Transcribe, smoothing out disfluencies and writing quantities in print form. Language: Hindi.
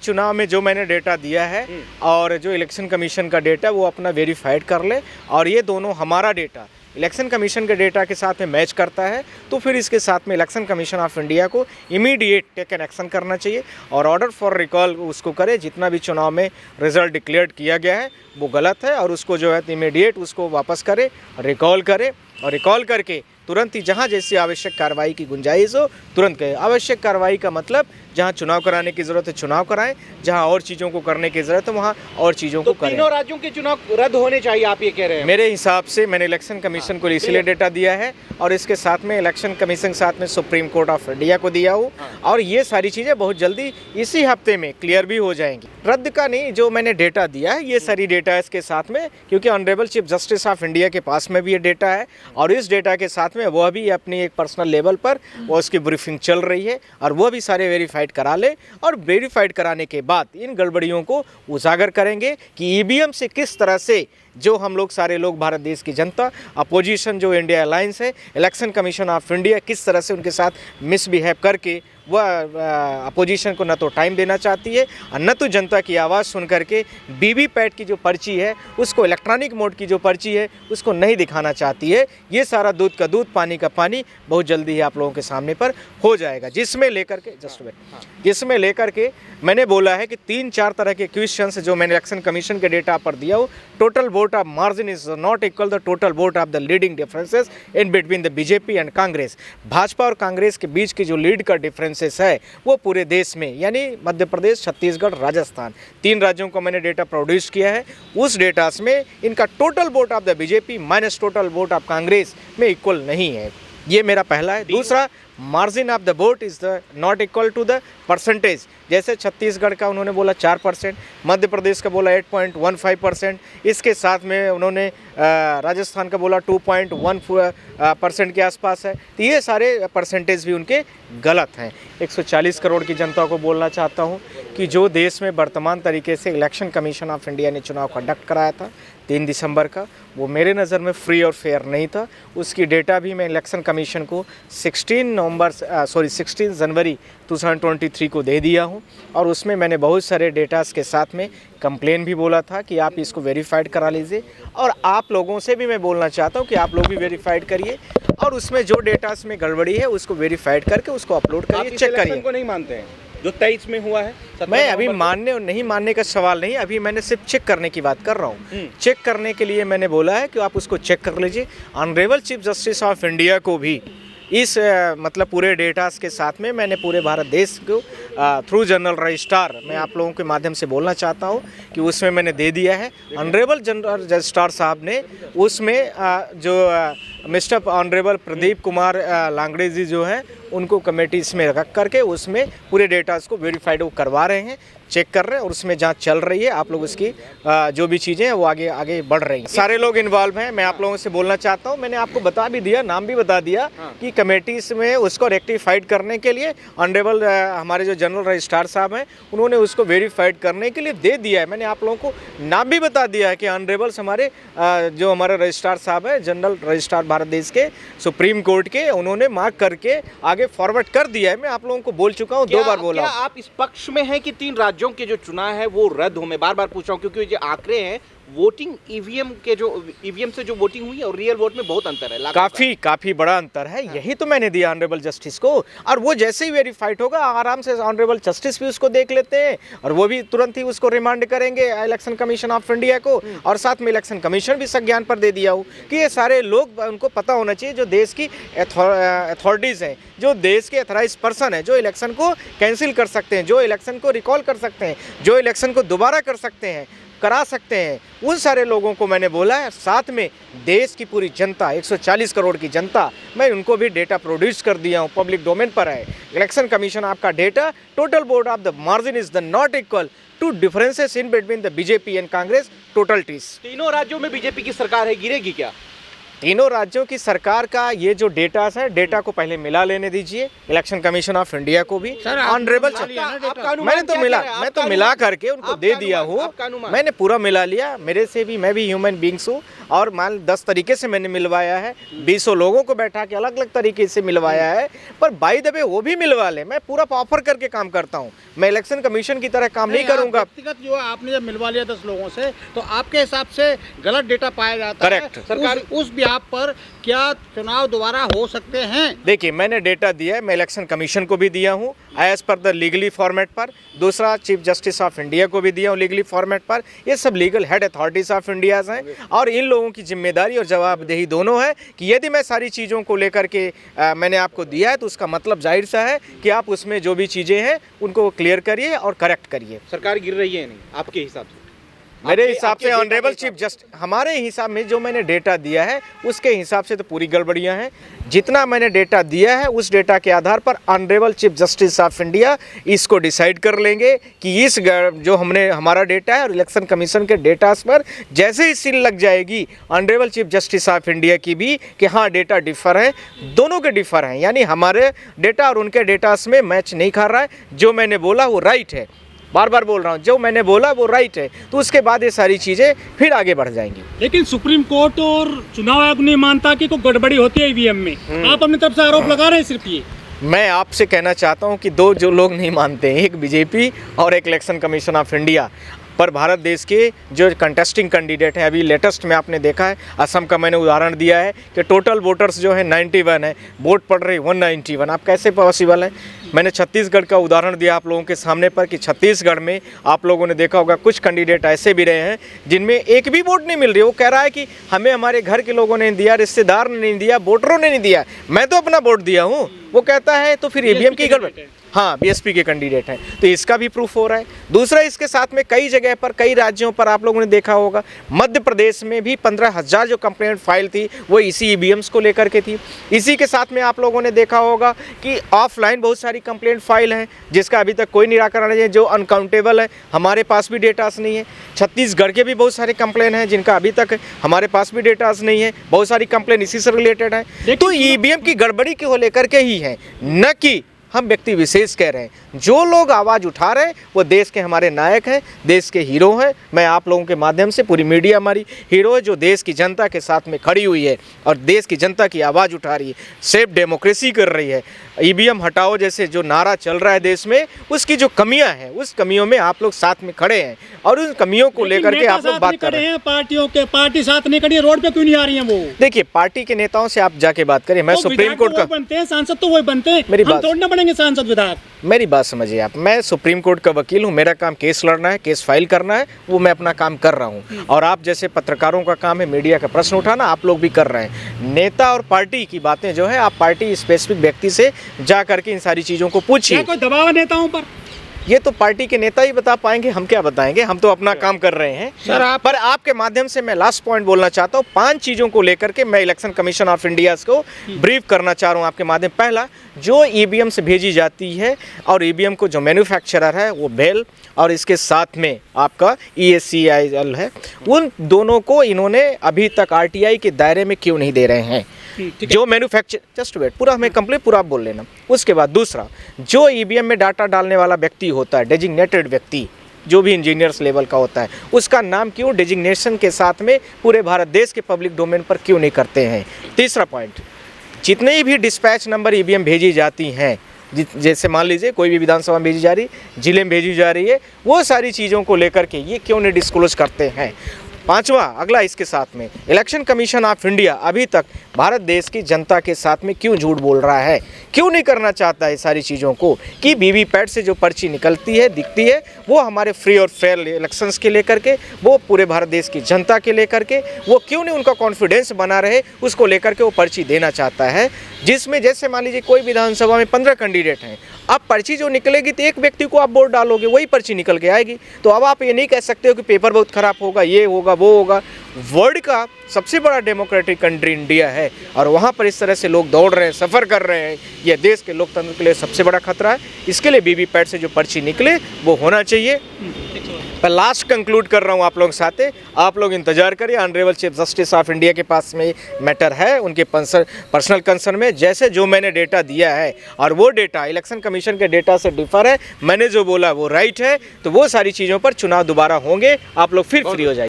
चुनाव में जो मैंने डेटा दिया है और जो इलेक्शन कमीशन का डेटा वो अपना वेरीफाइड कर ले, और ये दोनों हमारा डेटा इलेक्शन कमीशन के डेटा के साथ में मैच करता है तो फिर इसके साथ में इलेक्शन कमीशन ऑफ इंडिया को इमीडिएट टेक एन एक्शन करना चाहिए और ऑर्डर फॉर रिकॉल उसको करे। जितना भी चुनाव में रिजल्ट डिक्लेयर किया गया है वो गलत है और उसको जो है इमीडिएट उसको वापस करे, रिकॉल करे, और रिकॉल करके तुरंत ही जहां जैसी आवश्यक कार्रवाई की गुंजाइश हो तुरंत करें। आवश्यक कार्रवाई का मतलब जहां चुनाव कराने की ज़रूरत है चुनाव कराएं, जहां और चीज़ों को करने की ज़रूरत है वहां और चीज़ों को करें। तीनों राज्यों के चुनाव रद्द होने चाहिए, आप ये कह रहे हैं? मेरे हिसाब से मैंने इलेक्शन कमीशन को इसलिए डेटा दिया है और इसके साथ में इलेक्शन कमीशन के साथ में सुप्रीम कोर्ट ऑफ इंडिया को दिया हूँ, और ये सारी चीज़ें बहुत जल्दी इसी हफ्ते में क्लियर भी हो जाएंगी। रद्द का नहीं, जो मैंने डेटा दिया है ये सारी डेटा है इसके साथ में, क्योंकि honourable chief justice of India के पास में भी ये डेटा है और इस डेटा के साथ में वह भी अपनी एक पर्सनल लेवल पर वो उसकी ब्रीफिंग चल रही है और वह भी सारे वेरीफाइड करा ले, और वेरीफाइड कराने के बाद इन गड़बड़ियों को उजागर करेंगे कि ईवीएम से किस तरह से जो हम लोग सारे लोग भारत देश की जनता, अपोजिशन जो इंडिया अलायंस है, इलेक्शन कमीशन ऑफ इंडिया किस तरह से उनके साथ मिसबिहेव करके वह अपोजिशन को न तो टाइम देना चाहती है और न तो जनता की आवाज़ सुन करके वीवीपैट की जो पर्ची है उसको, इलेक्ट्रॉनिक मोड की जो पर्ची है उसको नहीं दिखाना चाहती है। ये सारा दूध का दूध पानी का पानी बहुत जल्दी ही आप लोगों के सामने पर हो जाएगा, जिसमें लेकर के मैंने बोला है कि 3-4 तरह के क्वेश्चंस जो मैंने इलेक्शन कमीशन के डेटा पर दिया हो। Total vote of margin is not equal the total vote of the leading differences in between the BJP and Congress. Bhajpa और कांग्रेस के बीच की जो लीड का डिफरेंसेस है वो पूरे देश में, यानी मध्य प्रदेश, छत्तीसगढ़, राजस्थान, 3 राज्यों को मैंने डेटा प्रोड्यूस किया है। उस डेटा में इनका total vote of the BJP minus total vote of Congress में इक्वल नहीं है। ये मेरा पहला है। दूसरा, margin of the vote is the not equal to the percentage. जैसे छत्तीसगढ़ का उन्होंने बोला 4%, मध्य प्रदेश का बोला 8.15%, इसके साथ में उन्होंने राजस्थान का बोला 2.1% के आसपास है। तो ये सारे परसेंटेज भी उनके गलत हैं। 140 करोड़ की जनता को बोलना चाहता हूँ कि जो देश में वर्तमान तरीके से इलेक्शन कमीशन ऑफ इंडिया ने चुनाव कंडक्ट कराया था 3 दिसंबर का, वो मेरे नज़र में फ्री और फेयर नहीं था। उसकी डेटा भी मैं इलेक्शन कमीशन को 16 जनवरी 2023 को दे दिया हूँ, और उसमें मैंने बहुत सारे डेटास के साथ में कंप्लेन भी बोला था कि आप इसको वेरीफाइड करा लीजिए, और आप लोगों से भी मैं बोलना चाहता हूँ कि आप लोग भी वेरीफाइड करिए और उसमें जो डेटास में गड़बड़ी है उसको वेरीफाइड करके उसको अपलोड करिए, चेक करिए। को नहीं मानते हैं जो 23 में हुआ है? मैं अभी मानने और नहीं मानने का सवाल नहीं, अभी मैंने सिर्फ चेक करने की बात कर रहा हूँ। चेक करने के लिए मैंने बोला है कि आप उसको चेक कर लीजिए। Honourable chief justice of India को भी इस मतलब पूरे डेटास के साथ में मैंने पूरे भारत देश को थ्रू जनरल रजिस्ट्रार मैं आप लोगों के माध्यम से बोलना चाहता हूँ कि उसमें मैंने दे दिया है। ऑनरेबल जनरल रजिस्ट्रार साहब ने उसमें जो मिस्टर ऑनरेबल प्रदीप कुमार लांगड़े जी जो हैं उनको कमेटीज में रख करके उसमें पूरे डेटास को वेरीफाइड वो करवा रहे हैं, चेक कर रहे हैं, और उसमें जांच चल रही है। आप लोग उसकी जो भी चीज़ें हैं वो आगे बढ़ रही हैं। सारे लोग इन्वॉल्व हैं। मैं आप लोगों से बोलना चाहता हूं, मैंने आपको बता भी दिया, नाम भी बता दिया कि कमेटीज में उसको रेक्टिफाइड करने के लिए ऑनरेबल हमारे जो जनरल रजिस्ट्रार साहब हैं उन्होंने उसको वेरीफाइड करने के लिए दे दिया है। मैंने आप लोगों को नाम भी बता दिया है कि ऑनरेबल्स हमारे जो हमारे रजिस्ट्रार साहब हैं, जनरल रजिस्ट्रार भारत देश के, सुप्रीम कोर्ट के, उन्होंने मार्क करके आगे फॉरवर्ड कर दिया है। मैं आप लोगों को बोल चुका हूँ, 2 बार बोला। क्या आप इस पक्ष में हैं कि 3 राज्यों के जो चुनाव है वो रद्द हो? मैं बार-बार पूछ रहा हूं क्योंकि ये आंकड़े हैं वोटिंग ईवीएम से जो वोटिंग हुई है और रियल वोट में बहुत अंतर है, काफी बड़ा अंतर है। यही तो मैंने दिया ऑनरेबल जस्टिस को, और वो जैसे ही वेरीफाइड होगा आराम से ऑनरेबल जस्टिस भी उसको देख लेते हैं और वो भी तुरंत ही उसको रिमांड करेंगे इलेक्शन कमीशन ऑफ इंडिया को, और साथ में इलेक्शन कमीशन भी संज्ञान पर दे दिया हो कि ये सारे लोग, उनको पता होना चाहिए जो देश की अथॉरिटीज़ हैं, जो देश के अथराइज पर्सन है, जो इलेक्शन को कैंसिल कर सकते हैं, जो इलेक्शन को रिकॉल कर सकते हैं, जो इलेक्शन को दोबारा करा सकते हैं, उन सारे लोगों को मैंने बोला है। साथ में देश की पूरी जनता, 140 करोड़ की जनता, मैं उनको भी डेटा प्रोड्यूस कर दिया हूँ, पब्लिक डोमेन पर है। इलेक्शन कमीशन आपका data total vote of the margin is the not equal to differences in between the BJP and Congress total टीस। तीनों राज्यों में बीजेपी की सरकार है, गिरेगी क्या? तीनों राज्यों की सरकार का ये जो डेटा है, डेटा को पहले मिला लेने दीजिए इलेक्शन कमीशन ऑफ इंडिया को भी। ऑनरेबल मैं तो मिला करके उनको दे दिया हूँ, मैंने पूरा मिला लिया। मेरे से भी, मैं भी ह्यूमन बींग्स हूँ और मान 10 तरीके से मैंने मिलवाया है, 20 लोगों को बैठा के अलग अलग तरीके से मिलवाया है, पर बाय द वे वो भी मिलवा ले, मैं पूरा ऑफर करके काम करता हूँ, मैं इलेक्शन कमीशन की तरह काम नहीं करूँगा। व्यक्तिगत जो आपने जब मिलवा लिया 10 लोगों से, तो आपके हिसाब से गलत डेटा पाया जाता है। Correct। सरकार उस बिहाफ पर क्या चुनाव दोबारा हो सकते हैं? देखिए, मैंने डेटा दिया है, मैं इलेक्शन कमीशन को भी दिया हूँ as per the legally format पर, दूसरा चीफ जस्टिस ऑफ इंडिया को भी दिया हूँ लीगली फॉर्मेट पर। ये सब legal head authorities of India हैं और इन लोगों की जिम्मेदारी और जवाबदेही दोनों है कि यदि मैं सारी चीज़ों को लेकर के मैंने आपको दिया है तो उसका मतलब जाहिर सा है कि आप उसमें जो भी चीज़ें हैं उनको क्लियर करिए और करेक्ट करिए। सरकार गिर रही है नहीं आपके हिसाब से? मेरे हिसाब से ऑनरेबल चीफ जस्टिस, हमारे हिसाब में जो मैंने डेटा दिया है उसके हिसाब से तो पूरी गड़बड़ियां हैं। जितना मैंने डेटा दिया है उस डेटा के आधार पर honourable chief justice of India इसको डिसाइड कर लेंगे कि इस जो हमारा डेटा है और इलेक्शन कमीशन के डेटा पर जैसे ही सील लग जाएगी honourable chief justice of India की भी कि हाँ डेटा डिफर है, दोनों के डिफर हैं, यानी हमारे डेटा और उनके डेटा में मैच नहीं खा रहा है। जो मैंने बोला वो राइट है, बार बार बोल रहा हूँ, जो मैंने बोला वो राइट है, तो उसके बाद ये सारी चीज़ें फिर आगे बढ़ जाएंगी। लेकिन सुप्रीम कोर्ट और चुनाव आयोग नहीं मानता कि कोई गड़बड़ी होती है ईवीएम में, आप अपनी तरफ से आरोप लगा रहे हैं सिर्फ ये। मैं आपसे कहना चाहता हूं कि दो जो लोग नहीं मानते हैं, एक बीजेपी और एक इलेक्शन कमीशन ऑफ इंडिया, पर भारत देश के जो कंटेस्टिंग कैंडिडेट हैं, अभी लेटेस्ट में आपने देखा है असम का मैंने उदाहरण दिया है कि टोटल वोटर्स जो है 91 है, वोट पड़ रही 191। आप कैसे पॉसिबल है? मैंने छत्तीसगढ़ का उदाहरण दिया आप लोगों के सामने पर कि छत्तीसगढ़ में आप लोगों ने देखा होगा कुछ कैंडिडेट ऐसे भी रहे हैं जिनमें एक भी वोट नहीं मिल रही। वो कह रहा है कि हमें हमारे घर के लोगों ने नहीं दिया, रिश्तेदार ने नहीं दिया, वोटरों ने नहीं दिया, मैं तो अपना वोट दिया हूँ। वो कहता है तो फिर ईवीएम की गड़बड़। हाँ, बीएसपी के कैंडिडेट हैं, तो इसका भी प्रूफ हो रहा है। दूसरा, इसके साथ में कई जगह पर, कई राज्यों पर आप लोगों ने देखा होगा, मध्य प्रदेश में भी 15,000 जो कंप्लेंट फाइल थी वो इसी ईवीएम्स को लेकर के थी। इसी के साथ में आप लोगों ने देखा होगा कि ऑफलाइन बहुत सारी कंप्लेंट फाइल हैं जिसका अभी तक कोई निराकरण नहीं है, जो अनकाउंटेबल है, हमारे पास भी डेटास नहीं है। छत्तीसगढ़ के भी बहुत सारे कंप्लेंट हैं जिनका अभी तक हमारे पास भी डेटास नहीं है, बहुत सारी कंप्लेंट इसी से रिलेटेड है। तो ईवीएम की गड़बड़ी को लेकर के ही है, न कि हम व्यक्ति विशेष कह रहे हैं। जो लोग आवाज़ उठा रहे हैं वो देश के हमारे नायक हैं, देश के हीरो हैं। मैं आप लोगों के माध्यम से, पूरी मीडिया हमारी हीरो है जो देश की जनता के साथ में खड़ी हुई है और देश की जनता की आवाज़ उठा रही है, सेफ डेमोक्रेसी कर रही है। ईवीएम हटाओ जैसे जो नारा चल रहा है देश में, उसकी जो कमियां हैं उस कमियों में आप लोग साथ में खड़े हैं और उन कमियों को लेकर के आप लोग बात कर रहे हैं। पार्टियों के पार्टी साथ नहीं खड़ी है, रोड पे क्यों नहीं आ रही है वो? देखिए, पार्टी के नेताओं से आप जाके बात करिए। मैं सुप्रीम कोर्ट का बनते हैं, सांसद तो वही बनते हैं, मेरी हम बात तोड़ना पड़ेंगे सांसद विधायक। मेरी बात समझिए आप, मैं सुप्रीम कोर्ट का वकील हूँ, मेरा काम केस लड़ना है, केस फाइल करना है, वो मैं अपना काम कर रहा हूँ। और आप जैसे पत्रकारों का काम है मीडिया का प्रश्न उठाना, आप लोग भी कर रहे हैं। नेता और पार्टी की बातें जो है आप पार्टी स्पेसिफिक व्यक्ति से जा करके इन सारी चीज़ों को पूछिए। कोई दबाव है नेताओं पर? ये तो पार्टी के नेता ही बता पाएंगे, हम क्या बताएंगे, हम तो अपना काम कर रहे हैं। सर, पर आपके माध्यम से मैं लास्ट पॉइंट बोलना चाहता हूँ। 5 चीज़ों को लेकर के मैं इलेक्शन कमीशन ऑफ इंडिया को ब्रीफ करना चाह रहा हूँ आपके माध्यम। पहला, जो ईवीएम से भेजी जाती है और ईवीएम को जो मैन्युफैक्चरर है वो बेल और इसके साथ में आपका ESCIL है, उन दोनों को इन्होंने अभी तक RTI के दायरे में क्यों नहीं दे रहे हैं? जो मैन्युफैक्चर, जस्ट वेट, पूरा हमें कंप्लीट पूरा बोल लेना। उसके बाद दूसरा, जो ईवीएम में डाटा डालने वाला व्यक्ति होता है, डेजिग्नेटेड व्यक्ति, जो भी इंजीनियर्स लेवल का होता है, उसका नाम क्यों डेजिग्नेशन के साथ में पूरे भारत देश के पब्लिक डोमेन पर क्यों नहीं करते हैं? तीसरा पॉइंट, जितनी भी डिस्पैच नंबर ईवीएम भेजी जाती हैं, जैसे मान लीजिए कोई भी विधानसभा में भेजी जा रही, जिले में भेजी जा रही है, वो सारी चीज़ों को लेकर के ये क्यों नहीं डिस्क्लोज करते हैं? 5वां, अगला इसके साथ में, इलेक्शन कमीशन ऑफ इंडिया अभी तक भारत देश की जनता के साथ में क्यों झूठ बोल रहा है, क्यों नहीं करना चाहता है सारी चीज़ों को कि वीवीपैट से जो पर्ची निकलती है, दिखती है, वो हमारे फ्री और फेयर इलेक्शंस के लेकर के, वो पूरे भारत देश की जनता के लेकर के, वो क्यों नहीं उनका कॉन्फिडेंस बना रहे, उसको लेकर के वो पर्ची देना चाहता है। जिसमें जैसे मान लीजिए कोई विधानसभा में 15 कैंडिडेट हैं, अब पर्ची जो निकलेगी तो एक व्यक्ति को आप वोट डालोगे, वही पर्ची निकल के आएगी। तो अब आप ये नहीं कह सकते हो कि पेपर बहुत ख़राब होगा, ये होगा, वो होगा। वर्ल्ड का सबसे बड़ा डेमोक्रेटिक कंट्री इंडिया है और वहाँ पर इस तरह से लोग दौड़ रहे हैं, सफ़र कर रहे हैं, यह देश के लोकतंत्र के लिए सबसे बड़ा खतरा है। इसके लिए वीवीपैट से जो पर्ची निकले वो होना चाहिए। मैं लास्ट कंक्लूड कर रहा हूँ आप लोगों के साथ, आप लोग इंतजार करिए। Honourable chief justice of India के पास में मैटर है, उनके पर्सनल कंसर्न में, जैसे जो मैंने डेटा दिया है और वो डेटा इलेक्शन कमीशन के डेटा से डिफर है, मैंने जो बोला वो राइट है, तो वो सारी चीज़ों पर चुनाव दोबारा होंगे, आप लोग फिर फ्री हो जाएंगे।